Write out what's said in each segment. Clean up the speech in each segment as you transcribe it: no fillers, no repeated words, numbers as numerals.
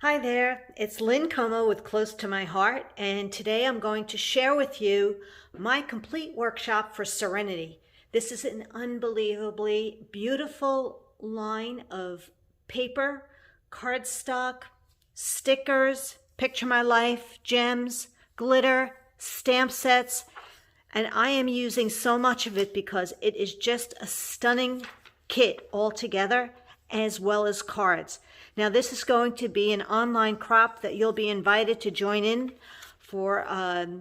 Hi there, it's Lynn Como with Close to My Heart, and today I'm going to share with you my complete workshop for Serenity. This is an unbelievably beautiful line of paper, cardstock, stickers, picture my life, gems, glitter, stamp sets, and I am using so much of it because it is just a stunning kit altogether, as well as cards. Now this is going to be an online crop that you'll be invited to join in for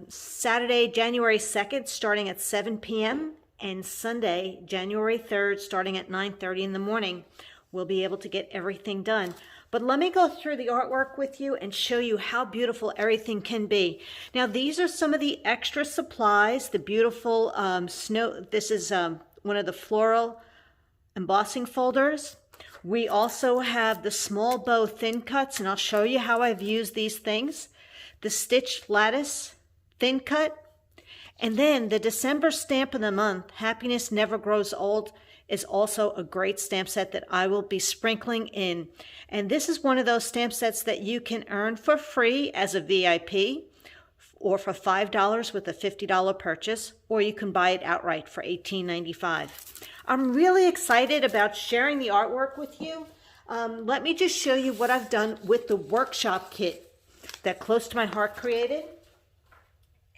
Saturday, January 2nd, starting at 7 p.m. and Sunday, January 3rd, starting at 9:30 in the morning. We'll be able to get everything done. But let me go through the artwork with you and show you how beautiful everything can be. Now these are some of the extra supplies, the beautiful snow. This is one of the floral embossing folders. We also have the small bow thin cuts, and I'll show you how I've used these things. The stitched lattice thin cut. And then the December stamp of the month, Happiness Never Grows Old, is also a great stamp set that I will be sprinkling in. And this is one of those stamp sets that you can earn for free as a VIP, or for $5 with a $50 purchase, or you can buy it outright for $18.95. I'm really excited about sharing the artwork with you. Let me just show you what I've done with the workshop kit that Close to My Heart created.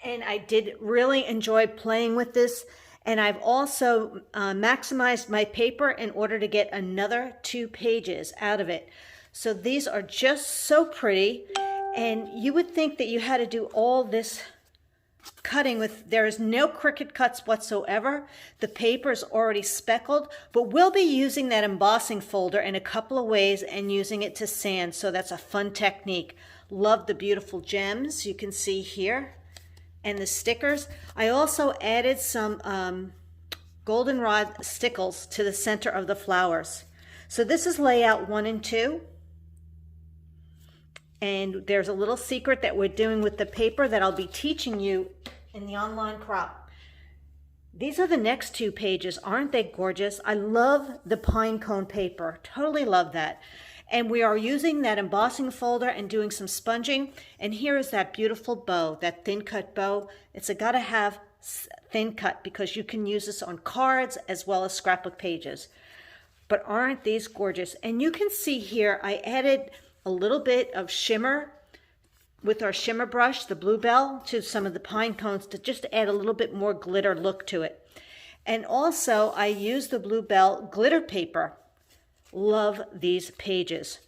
And I did really enjoy playing with this. And I've also maximized my paper in order to get another 2 pages out of it. So these are just so pretty. And you would think that you had to do all this cutting with, there is no Cricut cuts whatsoever. The paper is already speckled, but we'll be using that embossing folder in a couple of ways and using it to sand. So that's a fun technique. Love the beautiful gems you can see here and the stickers. I also added some goldenrod stickles to the center of the flowers. So this is layout 1 and 2. And there's a little secret that we're doing with the paper that I'll be teaching you in the online crop. These are the next 2 pages. Aren't they gorgeous? I love the pine cone paper. Totally love that. And we are using that embossing folder and doing some sponging. And here is that beautiful bow, that thin cut bow. It's a gotta have thin cut because you can use this on cards as well as scrapbook pages. But aren't these gorgeous? And you can see here I added a little bit of shimmer with our shimmer brush, the Bluebell, to some of the pine cones to just add a little bit more glitter look to it. And also I used the Bluebell glitter paper. Love these pages.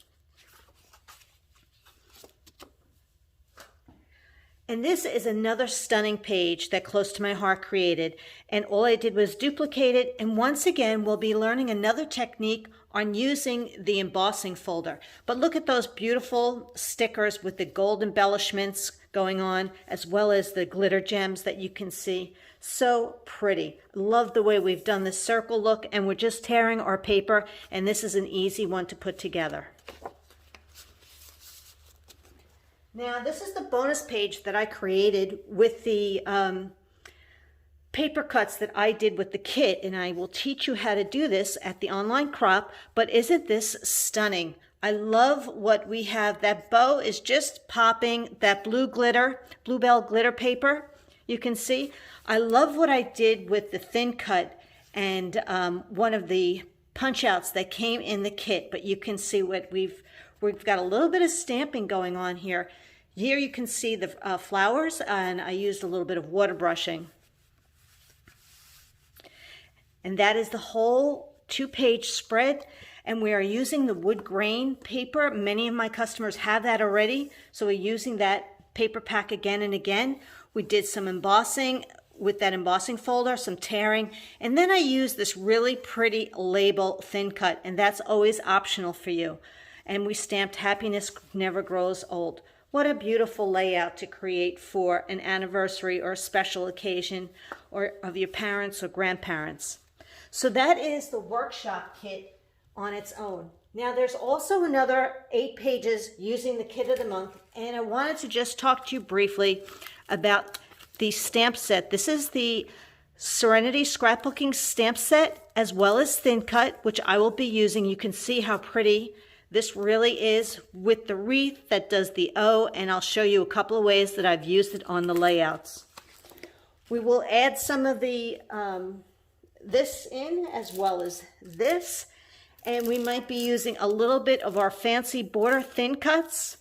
And this is another stunning page that Close to My Heart created. And all I did was duplicate it. And once again, we'll be learning another technique on using the embossing folder. But look at those beautiful stickers with the gold embellishments going on, as well as the glitter gems that you can see. So pretty. Love the way we've done the circle look, and we're just tearing our paper, and this is an easy one to put together. Now, this is the bonus page that I created with the paper cuts that I did with the kit, and I will teach you how to do this at the online crop. But isn't this stunning? I love what we have. That bow is just popping. That Bluebell glitter paper, you can see. I love what I did with the thin cut and one of the punch outs that came in the kit. But you can see what we've got a little bit of stamping going on here. Here you can see the flowers, and I used a little bit of water brushing. And that is the whole 2-page spread. And we are using the wood grain paper. Many of my customers have that already. So we're using that paper pack again and again. We did some embossing with that embossing folder, some tearing. And then I used this really pretty label thin cut. And that's always optional for you. And we stamped Happiness Never Grows Old. What a beautiful layout to create for an anniversary or a special occasion or of your parents or grandparents. So that is the workshop kit on its own. Now there's also another 8 pages using the kit of the month, and I wanted to just talk to you briefly about the stamp set. This is the Serenity Scrapbooking stamp set, as well as thin cut, which I will be using. You can see how pretty This really is with the wreath that does the O, and I'll show you a couple of ways that I've used it on the layouts. We will add some of the this in as well as this, and we might be using a little bit of our fancy border thin cuts.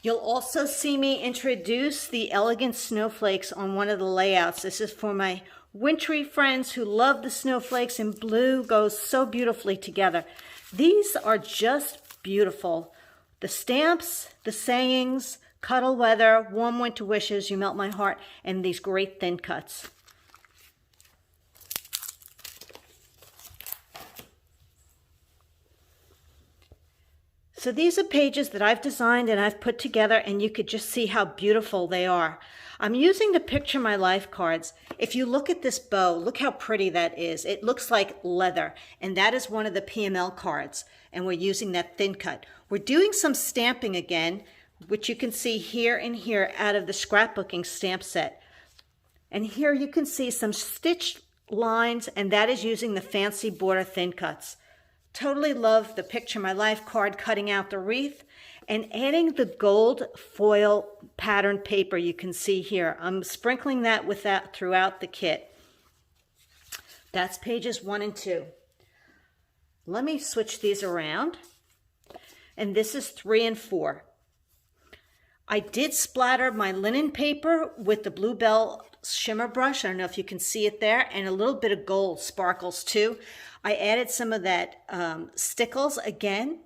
You'll also see me introduce the elegant snowflakes on one of the layouts. This is for my wintry friends who love the snowflakes, and blue goes so beautifully together. These are just beautiful. The stamps, the sayings, cuddle weather, warm winter wishes, you melt my heart, and these great thin cuts. So these are pages that I've designed and I've put together, and you could just see how beautiful they are. I'm using the Picture My Life cards. If you look at this bow, look how pretty that is. It looks like leather, and that is one of the PML cards, and we're using that thin cut. We're doing some stamping again, which you can see here and here out of the scrapbooking stamp set. And here you can see some stitched lines, and that is using the fancy border thin cuts. Totally love the Picture My Life card, cutting out the wreath and adding the gold foil pattern paper you can see here. I'm sprinkling that with that throughout the kit. That's pages 1 and 2. Let me switch these around. And this is 3 and 4. I did splatter my linen paper with the Bluebell shimmer brush. I don't know if you can see it there, and a little bit of gold sparkles too. I added some of that stickles again,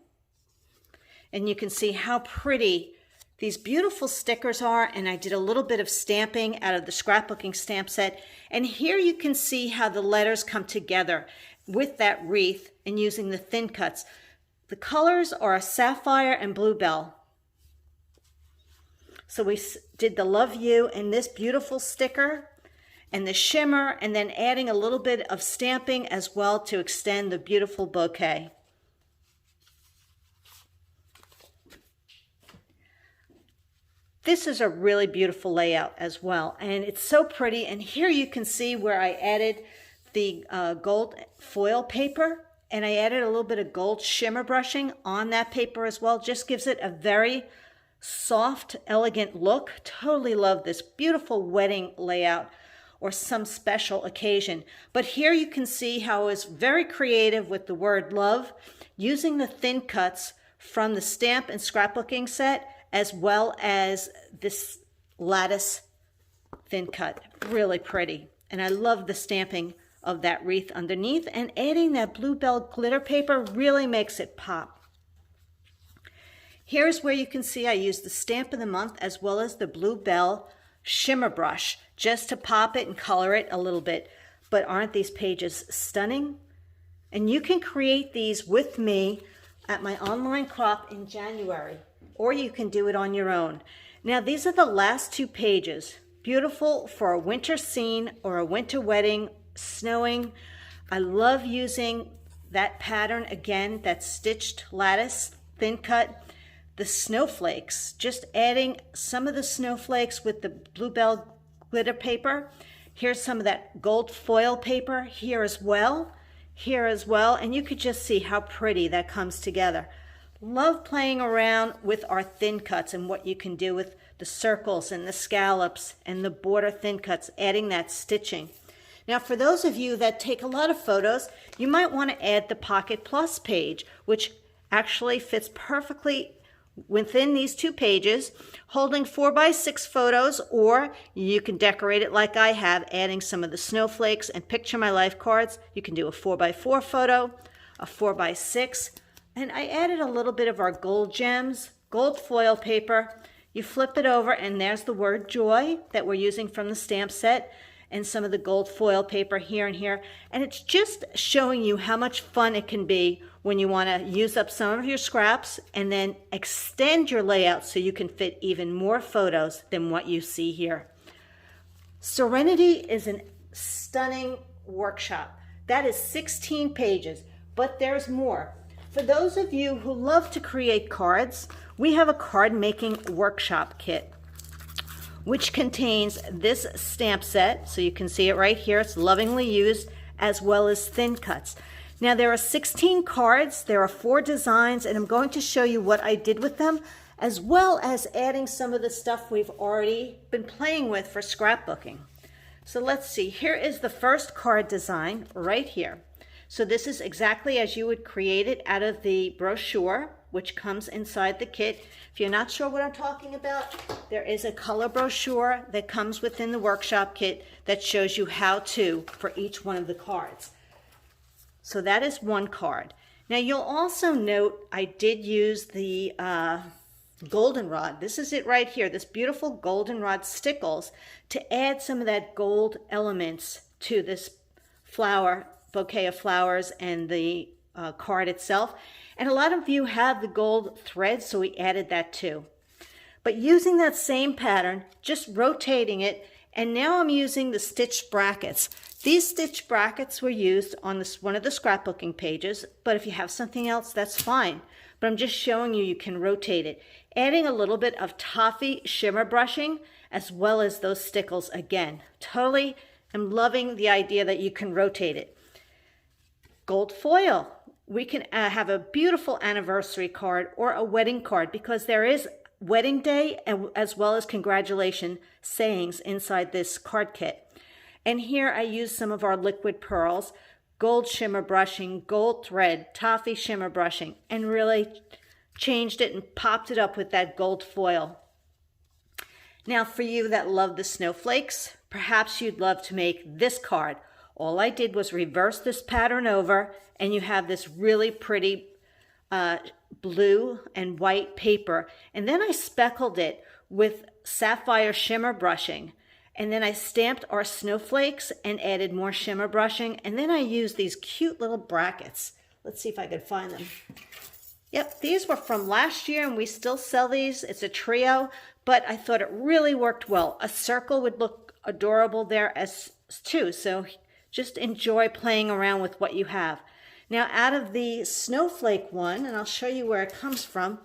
and you can see how pretty these beautiful stickers are, and I did a little bit of stamping out of the scrapbooking stamp set, and here you can see how the letters come together with that wreath and using the thin cuts. The colors are sapphire and bluebell. So we did the Love You and this beautiful sticker and the shimmer, and then adding a little bit of stamping as well to extend the beautiful bouquet. This is a really beautiful layout as well, and it's so pretty. And here you can see where I added the gold foil paper, and I added a little bit of gold shimmer brushing on that paper as well. Just gives it a very soft, elegant look. Totally love this beautiful wedding layout or some special occasion. But here you can see how I was very creative with the word love, using the thin cuts from the stamp and scrapbooking set, as well as this lattice thin cut. Really pretty. And I love the stamping of that wreath underneath, and adding that bluebell glitter paper really makes it pop. Here's where you can see I used the stamp of the month as well as the Bluebell shimmer brush just to pop it and color it a little bit. But aren't these pages stunning? And you can create these with me at my online crop in January, or you can do it on your own. Now these are the last 2 pages. Beautiful for a winter scene or a winter wedding, snowing. I love using that pattern again, that stitched lattice thin cut. The snowflakes, just adding some of the snowflakes with the bluebell glitter paper. Here's some of that gold foil paper here as well, and you could just see how pretty that comes together. Love playing around with our thin cuts and what you can do with the circles and the scallops and the border thin cuts, adding that stitching. Now for those of you that take a lot of photos, you might want to add the Pocket Plus page, which actually fits perfectly within these 2 pages, holding 4x6 photos, or you can decorate it like I have, adding some of the snowflakes and Picture My Life cards. You can do a 4x4 photo, a 4x6, and I added a little bit of our gold gems, gold foil paper. You flip it over and there's the word joy that we're using from the stamp set, and some of the gold foil paper here and here. And it's just showing you how much fun it can be when you want to use up some of your scraps and then extend your layout so you can fit even more photos than what you see here. Serenity is a stunning workshop. That is 16 pages, but there's more. For those of you who love to create cards, we have a card making workshop kit, which contains this stamp set. So you can see it right here. It's lovingly used, as well as thin cuts. Now there are 16 cards, there are 4 designs, and I'm going to show you what I did with them, as well as adding some of the stuff we've already been playing with for scrapbooking. So let's see, here is the first card design right here. So this is exactly as you would create it out of the brochure, which comes inside the kit. If you're not sure what I'm talking about, there is a color brochure that comes within the workshop kit that shows you how to for each one of the cards. So that is one card. Now you'll also note I did use the goldenrod. This is it right here, this beautiful goldenrod stickles to add some of that gold elements to this flower, bouquet of flowers and the card itself. And a lot of you have the gold thread, so we added that too. But using that same pattern, just rotating it, and now I'm using the stitched brackets. These stitched brackets were used on one of the scrapbooking pages, but if you have something else, that's fine. But I'm just showing you can rotate it. Adding a little bit of toffee shimmer brushing, as well as those stickles again. Totally am loving the idea that you can rotate it. Gold foil. We can have a beautiful anniversary card or a wedding card because there is wedding day as well as congratulation sayings inside this card kit. And here I use some of our liquid pearls, gold shimmer brushing, gold thread, toffee shimmer brushing, and really changed it and popped it up with that gold foil. Now for you that love the snowflakes, perhaps you'd love to make this card. All I did was reverse this pattern over and you have this really pretty blue and white paper. And then I speckled it with sapphire shimmer brushing. And then I stamped our snowflakes and added more shimmer brushing. And then I used these cute little brackets. Let's see if I can find them. Yep, these were from last year and we still sell these. It's a trio, but I thought it really worked well. A circle would look adorable there as too. So just enjoy playing around with what you have. Now out of the snowflake one, and I'll show you where it comes from,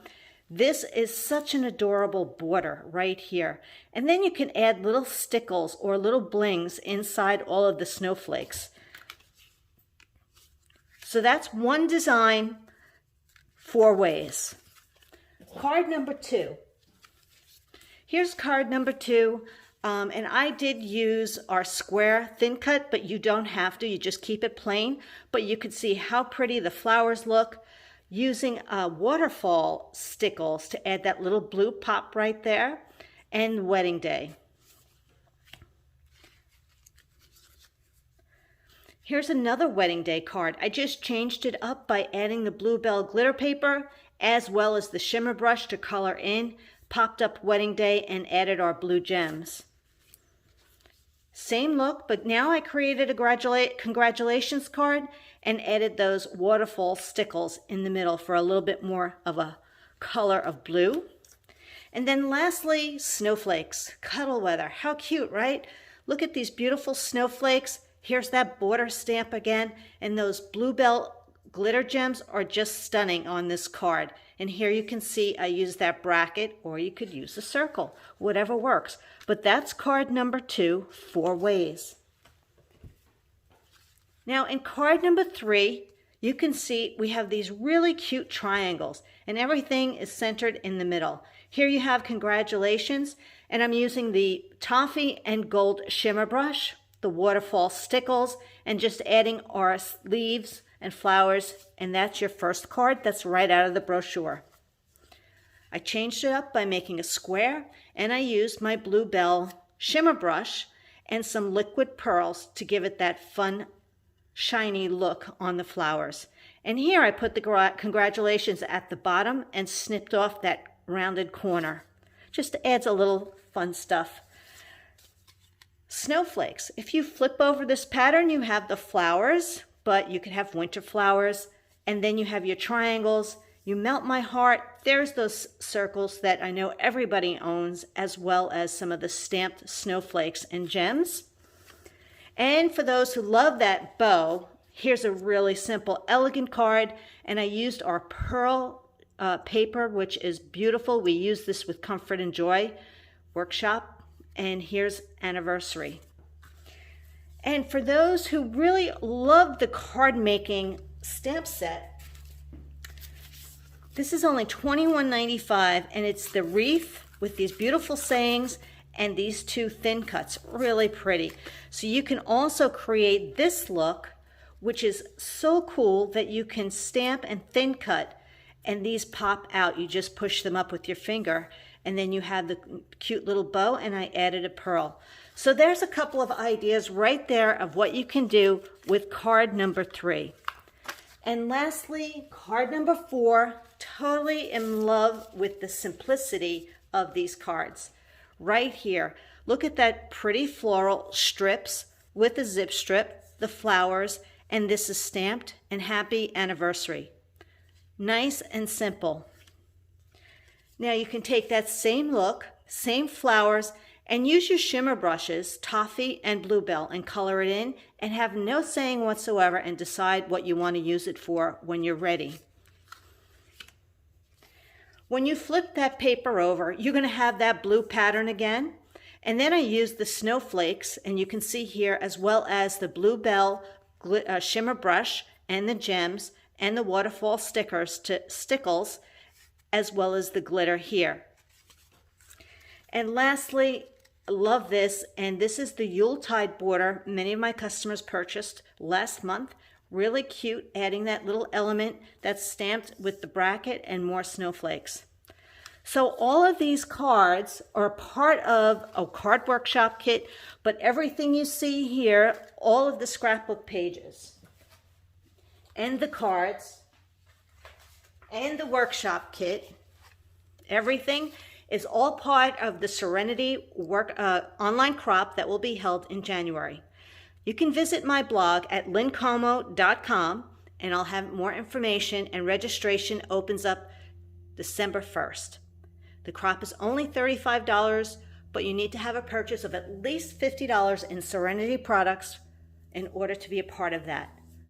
this is such an adorable border right here. And then you can add little stickles or little blings inside all of the snowflakes. So that's one design, 4 ways. Card number 2. Here's card number 2. And I did use our square thin cut, but you don't have to. You just keep it plain. But you can see how pretty the flowers look using waterfall stickles to add that little blue pop right there, and wedding day. Here's another wedding day card. I just changed it up by adding the bluebell glitter paper as well as the shimmer brush to color in, popped up wedding day, and added our blue gems. Same look, but now I created a congratulations card and added those waterfall stickles in the middle for a little bit more of a color of blue. And then lastly, snowflakes, cuddle weather. How cute, right? Look at these beautiful snowflakes. Here's that border stamp again, and those bluebell glitter gems are just stunning on this card. And here you can see I used that bracket, or you could use a circle, whatever works. But that's card number 2, 4 ways. Now in card number 3, you can see we have these really cute triangles and everything is centered in the middle. Here you have congratulations, and I'm using the toffee and gold shimmer brush, the waterfall stickles, and just adding our leaves and flowers, and that's your first card. That's right out of the brochure. I changed it up by making a square, and I used my bluebell shimmer brush and some liquid pearls to give it that fun, shiny look on the flowers. And here I put the congratulations at the bottom and snipped off that rounded corner. Just adds a little fun stuff. Snowflakes. If you flip over this pattern, you have the flowers, but you could have winter flowers, and then you have your triangles. You melt my heart. There's those circles that I know everybody owns, as well as some of the stamped snowflakes and gems. And for those who love that bow, here's a really simple, elegant card, and I used our pearl paper, which is beautiful. We use this with Comfort and Joy workshop, and here's anniversary. And for those who really love the card making stamp set. This is only $21.95, and it's the wreath with these beautiful sayings and these two thin cuts. Really pretty. So you can also create this look, which is so cool that you can stamp and thin cut, and these pop out. You just push them up with your finger, and then you have the cute little bow, and I added a pearl. So there's a couple of ideas right there of what you can do with card number 3. And lastly, card number 4, totally in love with the simplicity of these cards. Right here, look at that pretty floral strips with the zip strip, the flowers, and this is stamped and happy anniversary. Nice and simple. Now you can take that same look, same flowers, and use your shimmer brushes, Toffee and Bluebell, and color it in and have no saying whatsoever and decide what you want to use it for when you're ready. When you flip that paper over, you're going to have that blue pattern again. And then I used the snowflakes, and you can see here, as well as the Bluebell shimmer brush and the gems and the waterfall stickles, as well as the glitter here. And lastly, I love this, and this is the Yuletide border many of my customers purchased last month. Really cute, adding that little element that's stamped with the bracket and more snowflakes. So all of these cards are part of a card workshop kit, but everything you see here, all of the scrapbook pages and the cards and the workshop kit, everything is all part of the Serenity online crop that will be held in January. You can visit my blog at lincomo.com, and I'll have more information, and registration opens up December 1st. The crop is only $35, but you need to have a purchase of at least $50 in Serenity products in order to be a part of that.